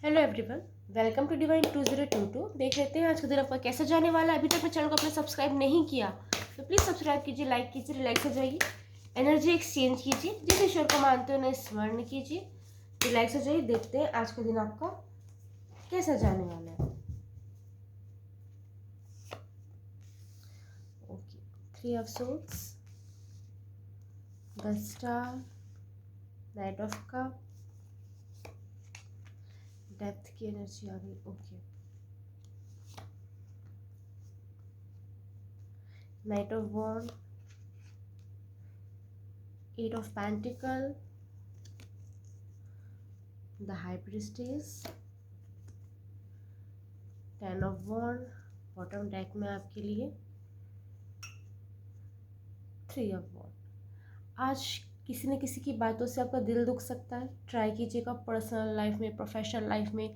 Hello everyone, welcome to divine 2022। देख लेते हैं आज का दिन आपका कैसा जाने वाला है। अभी तक अपने चैनल को अपने सब्सक्राइब नहीं किया तो प्लीज़ सब्सक्राइब कीजिए, लाइक कीजिए, रिलैक्स हो जाइए, एनर्जी एक्सचेंज कीजिए, जिस ईश्वर को मानते हो उन्हें स्मरण कीजिए, रिलैक्स हो जाइए। देखते हैं आज का दिन आपका कैसा जाने वाला है। Okay, 3 of swords, the star, knight of cup, depth की एनर्जी आ गई। Okay, knight of wand, 8 of pentacle, the high priestess, 10 of wand, bottom deck में आपके लिए 3 ऑफ वॉन्ड। आज किसी न किसी की बातों से आपका दिल दुख सकता है। ट्राई कीजिएगा पर्सनल लाइफ में, प्रोफेशनल लाइफ में,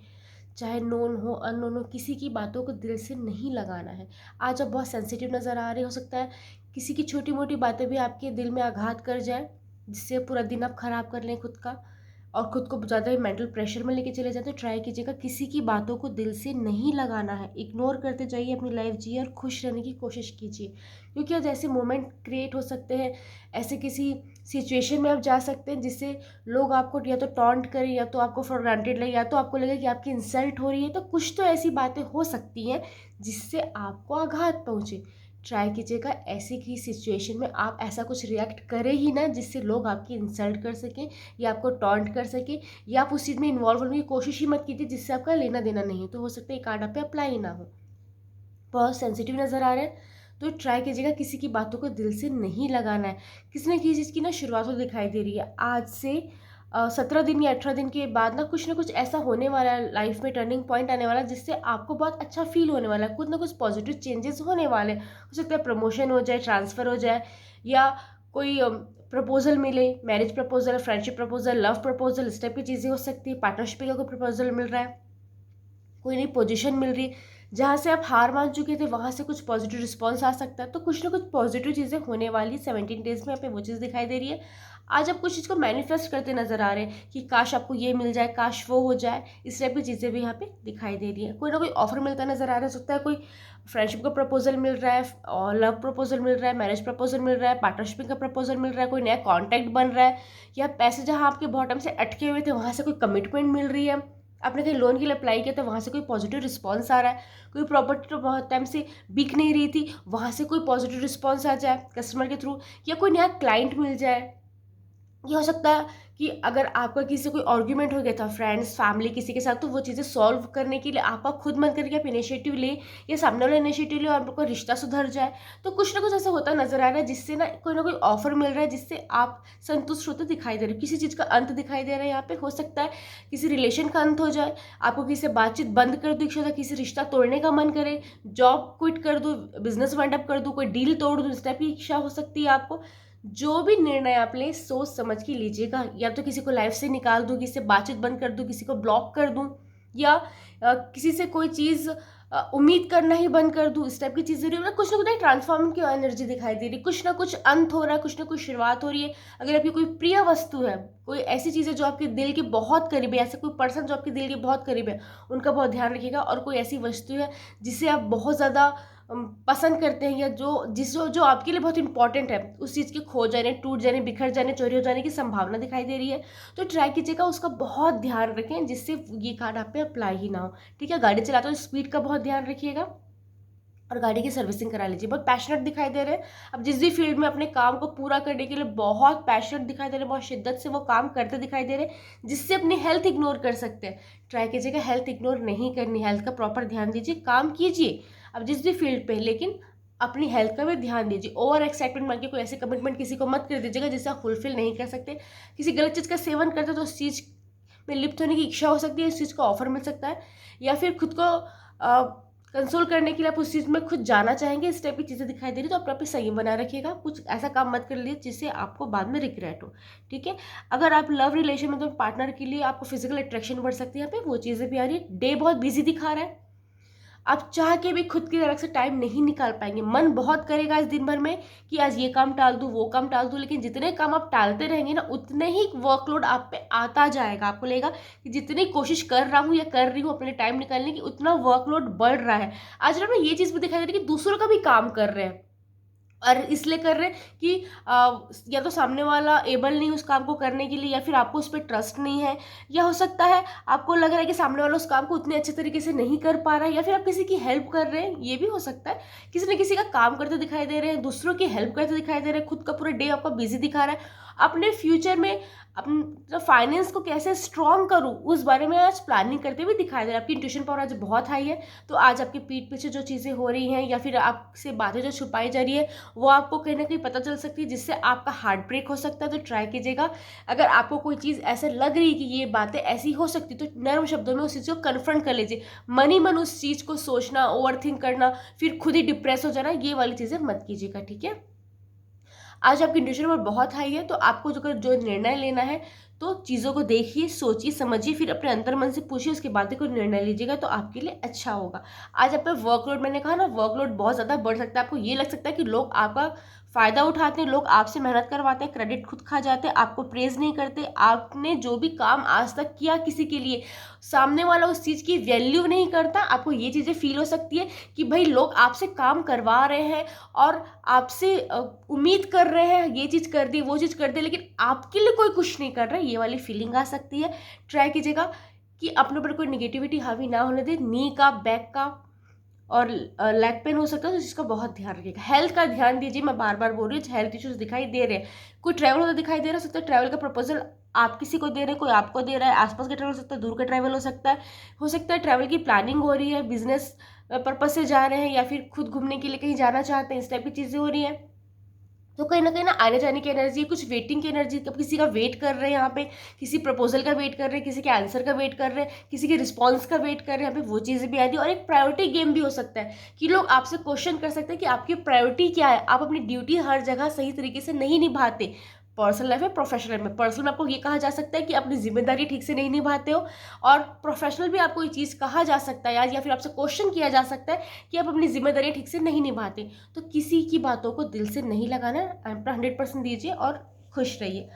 चाहे नोन हो अननोन हो, किसी की बातों को दिल से नहीं लगाना है। आज आप बहुत सेंसिटिव नज़र आ रहे हो सकता है किसी की छोटी मोटी बातें भी आपके दिल में आघात कर जाए, जिससे पूरा दिन आप ख़राब कर लें खुद का और ख़ुद को ज़्यादा ही मेंटल प्रेशर में लेके चले जाते। तो ट्राई कीजिएगा किसी की बातों को दिल से नहीं लगाना है, इग्नोर करते जाइए, अपनी लाइफ जिए और खुश रहने की कोशिश कीजिए। क्योंकि आज ऐसे मोमेंट क्रिएट हो सकते हैं, ऐसे किसी सिचुएशन में आप जा सकते हैं जिससे लोग आपको या तो टॉन्ट करें या तो आपको फॉर ग्रांटेड लगे या तो आपको लगे कि आपकी इंसल्ट हो रही है। तो कुछ तो ऐसी बातें हो सकती हैं जिससे आपको आघात पहुँचे। ट्राई कीजिएगा ऐसी की सिचुएशन में आप ऐसा कुछ रिएक्ट करें ही ना जिससे लोग आपकी इंसल्ट कर सकें या आपको टॉन्ट कर सकें, या आप उस चीज़ में इन्वॉल्व होने की कोशिश ही मत कीजिए जिससे आपका लेना देना नहीं हो। तो हो सकता है ये कार्ड आप पे अप्लाई ही ना हो, बहुत सेंसिटिव नज़र आ रहा है। तो ट्राई कीजिएगा किसी की बातों को दिल से नहीं लगाना है। किसी न किसी चीज़ की ना शुरुआत तो दिखाई दे रही है। आज से 17 दिन या 18 दिन के बाद ना कुछ ऐसा होने वाला है लाइफ में, टर्निंग पॉइंट आने वाला है जिससे आपको बहुत अच्छा फील होने वाला है। कुछ ना कुछ पॉजिटिव चेंजेस होने वाले हैं। हो सकता है प्रमोशन हो जाए, ट्रांसफ़र हो जाए, या कोई प्रपोजल मिले, marriage proposal, friendship proposal, love proposal, इस टाइप की चीज़ें हो सकती है। पार्टनरशिप का कोई प्रपोजल मिल रहा है, कोई नई पोजीशन मिल रही है, जहाँ से आप हार मान चुके थे वहाँ से कुछ पॉजिटिव रिस्पॉन्स आ सकता है। तो कुछ ना कुछ पॉजिटिव चीज़ें होने वाली 17 डेज़ में, यहाँ पे वो चीज़ दिखाई दे रही है। आज आप कुछ चीज़ को मैनिफेस्ट करते नजर आ रहे हैं कि काश आपको ये मिल जाए, काश वो हो जाए, इस टाइप की चीज़ें भी यहाँ पे दिखाई दे रही है। कोई ना कोई ऑफर मिलता नजर आ रहा है। सकता है कोई फ्रेंडशिप का प्रपोजल मिल रहा है, और लव प्रपोजल मिल रहा है, मैरिज प्रपोजल मिल रहा है, पार्टनरशिप का प्रपोजल मिल रहा है, कोई नया कॉन्टैक्ट बन रहा है, या पैसे जहाँ आपके बॉटम से अटके हुए थे वहाँ से कोई कमिटमेंट मिल रही है। आपने कहीं लोन के लिए अप्लाई किया तो वहाँ से कोई पॉजिटिव रिस्पॉन्स आ रहा है। कोई प्रॉपर्टी तो बहुत टाइम से बिक नहीं रही थी, वहाँ से कोई पॉजिटिव रिस्पॉन्स आ जाए कस्टमर के थ्रू, या कोई नया क्लाइंट मिल जाए। ये हो सकता है कि अगर आपका किसी से कोई आर्ग्यूमेंट हो गया था, फ्रेंड्स, फैमिली, किसी के साथ, तो वो चीज़ें सॉल्व करने के लिए आपका खुद मन करके आप इनिशिएटिव ले, या सामने वाला इनिशिएटिव ले और आपका रिश्ता सुधर जाए। तो कुछ ना कुछ ऐसा होता नजर आ रहा है जिससे ना कोई ऑफर मिल रहा है जिससे आप संतुष्ट होते दिखाई दे रहे हो। किसी चीज़ का अंत दिखाई दे रहा है यहाँ पे। हो सकता है किसी रिलेशन का अंत हो जाए, आपको किसी से बातचीत बंद कर दो, इच्छा किसी रिश्ता तोड़ने का मन करे, जॉब क्विट कर दो, बिजनेस वाइंड अप कर दो, कोई डील तोड़ दो, इस टाइप की इच्छा हो सकती है आपको। जो भी निर्णय आप लें सोच समझ के लीजिएगा। या तो किसी को लाइफ से निकाल दूँ, किसी से बातचीत बंद कर दूँ, किसी को ब्लॉक कर दूँ, या किसी से कोई चीज़ उम्मीद करना ही बंद कर दूँ, इस टाइप की चीज़ें हो रही है। कुछ ना कुछ ट्रांसफॉर्मिंग की एनर्जी दिखाई दे रही है। कुछ ना कुछ अंत हो रहा है, कुछ ना कुछ शुरुआत हो रही है। अगर आपकी कोई प्रिय वस्तु है, कोई ऐसी चीज़ है जो आपके दिल के बहुत करीब है, ऐसा कोई पर्सन जो आपके दिल के बहुत करीब है, उनका बहुत ध्यान रखिएगा। और कोई ऐसी वस्तु है जिसे आप बहुत ज़्यादा पसंद करते हैं, या जो आपके लिए बहुत इंपॉर्टेंट है, उस चीज़ के खो जाने, टूट जाने, बिखर जाने, चोरी हो जाने की संभावना दिखाई दे रही है। तो ट्राई कीजिएगा उसका बहुत ध्यान रखें जिससे ये कार्ड आप पे अप्लाई ही ना हो। ठीक है, गाड़ी चलाते हो स्पीड का बहुत ध्यान रखिएगा और गाड़ी की सर्विसिंग करा लीजिए। बहुत पैशनेट दिखाई दे रहे हैं, अब जिस भी फील्ड में अपने काम को पूरा करने के लिए बहुत पैशनेट दिखाई दे रहे हैं, बहुत शिद्दत से वो काम करते दिखाई दे रहे हैं, जिससे अपनी हेल्थ इग्नोर कर सकते हैं। ट्राई कीजिएगा हेल्थ इग्नोर नहीं करनी, हेल्थ का प्रॉपर ध्यान दीजिए, काम कीजिए अब जिस भी फील्ड पे, लेकिन अपनी हेल्थ का भी ध्यान दीजिए। ओवर एक्साइटमेंट मान के कोई ऐसे कमिटमेंट किसी को मत कर दीजिएगा जिससे आप फुलफिल नहीं कर सकते। किसी गलत चीज़ का सेवन करते तो उस चीज़ में लिप्त होने की इच्छा हो सकती है, इस चीज़ को ऑफर मिल सकता है, या फिर खुद को कंसोल करने के लिए आप उस चीज़ में खुद जाना चाहेंगे, इस टाइप की चीज़ें दिखाई दे रही। तो अपने आप पे संयम बना रखिएगा, कुछ ऐसा काम मत कर लीजिए जिससे आपको बाद में रिग्रेट हो। ठीक है, अगर आप लव रिलेशन में तो पार्टनर के लिए आपको फिजिकल अट्रैक्शन बढ़ सकती है, यहाँ पे वो चीज़ें भी आ रही है। डे बहुत बिजी दिखा रहा है, आप चाह के भी खुद की तरफ से टाइम नहीं निकाल पाएंगे। मन बहुत करेगा इस दिन भर में कि आज ये काम टाल दूँ, वो काम टाल दूँ, लेकिन जितने काम आप टालते रहेंगे ना, उतने ही वर्कलोड आप पे आता जाएगा। आपको लगेगा कि जितनी कोशिश कर रहा हूँ या कर रही हूँ अपने टाइम निकालने की, उतना वर्कलोड बढ़ रहा है। आज ना ये चीज़ भी दिखाई दे रही है कि दूसरों का भी काम कर रहे हैं, और इसलिए कर रहे हैं कि या तो सामने वाला एबल नहीं उस काम को करने के लिए, या फिर आपको उस पर ट्रस्ट नहीं है, या हो सकता है आपको लग रहा है कि सामने वाला उस काम को उतने अच्छे तरीके से नहीं कर पा रहा है, या फिर आप किसी की हेल्प कर रहे हैं, ये भी हो सकता है। किसी न किसी का काम करते दिखाई दे रहे हैं, दूसरों की हेल्प करते दिखाई दे रहे हैं, खुद का पूरा डे आपका बिजी दिखा रहा है। अपने फ्यूचर में अपने फाइनेंस को कैसे स्ट्रॉन्ग करूँ उस बारे में आज प्लानिंग करते हुए दिखाई दे रहा है। आपकी इंट्यूशन पावर आज बहुत हाई है, तो आज आपकी पीठ पीछे जो चीज़ें हो रही हैं या फिर आपसे बातें जो छुपाई जा रही है, वो आपको कहीं ना कहीं पता चल सकती है, जिससे आपका हार्ट ब्रेक हो सकता है। तो ट्राई कीजिएगा, अगर आपको कोई चीज़ ऐसे लग रही है कि ये बातें ऐसी हो सकती, तो नर्म शब्दों में उस चीज़ को कन्फ्रंट कर लीजिए। मन ही मन उस चीज़ को सोचना, ओवर थिंक करना, फिर खुद ही डिप्रेस हो जाना, ये वाली चीज़ें मत कीजिएगा, ठीक है। आज आपकी इंट्यूशन पावर बहुत हाई है, तो आपको जो निर्णय लेना है, तो चीज़ों को देखिए, सोचिए, समझिए, फिर अपने अंतर मन से पूछिए, उसके बाद ही कोई निर्णय लीजिएगा, तो आपके लिए अच्छा होगा। आज आप पे वर्कलोड, मैंने कहा ना, वर्कलोड बहुत ज़्यादा बढ़ सकता है। आपको ये लग सकता है कि लोग आपका फ़ायदा उठाते हैं, लोग आपसे मेहनत करवाते हैं, क्रेडिट खुद खा जाते हैं, आपको प्रेज़ नहीं करते। आपने जो भी काम आज तक किया किसी के लिए, सामने वाला उस चीज़ की वैल्यू नहीं करता। आपको ये चीज़ें फ़ील हो सकती है कि भाई लोग आपसे काम करवा रहे हैं और आपसे उम्मीद कर रहे हैं, ये चीज़ कर दी, वो चीज़ कर दी, लेकिन आपके लिए कोई कुछ नहीं कर रहा है, ये वाली फीलिंग आ सकती है। ट्राई कीजिएगा कि अपने ऊपर कोई नेगेटिविटी हावी ना होने दे। नी का, बैक का और लेग पेन हो सकता है, तो इसका बहुत ध्यान रखिएगा। हेल्थ का ध्यान दीजिए, मैं बार बार बोल रही हूँ। हेल्थ इश्यूज दिखाई दे रहे हैं, कोई ट्रैवल होता दिखाई दे रहा है, सकता है ट्रैवल का प्रपोजल आप किसी को दे रहे हैं, कोई आपको दे रहा है। आसपास का ट्रैवल हो सकता है, दूर का ट्रैवल हो सकता है ट्रैवल की प्लानिंग हो रही है, बिजनेस पर्पज से जा रहे हैं, या फिर खुद घूमने के लिए कहीं जाना चाहते हैं, इस टाइप की चीज़ें हो रही हैं। तो कहीं ना आने जाने की एनर्जी, कुछ वेटिंग की एनर्जी, कब किसी का वेट कर रहे हैं यहाँ पे, किसी प्रपोजल का वेट कर रहे हैं, किसी के आंसर का वेट कर रहे हैं, किसी के रिस्पॉन्स का वेट कर रहे हैं, यहाँ पे वो चीज़ें भी आती है। और एक प्रायोरिटी गेम भी हो सकता है कि लोग आपसे क्वेश्चन कर सकते हैं कि आपकी प्रायोरिटी क्या है, आप अपनी ड्यूटी हर जगह सही तरीके से नहीं निभाते। पर्सनल लाइफ में, प्रोफेशनल लाइफ में। पर्सनल में आपको ये कहा जा सकता है कि अपनी जिम्मेदारी ठीक से नहीं निभाते हो, और प्रोफेशनल भी आपको ये चीज़ कहा जा सकता है या फिर आपसे क्वेश्चन किया जा सकता है कि आप अपनी जिम्मेदारी ठीक से नहीं निभाते। तो किसी की बातों को दिल से नहीं लगाना, अपना 100% दीजिए और खुश रहिए।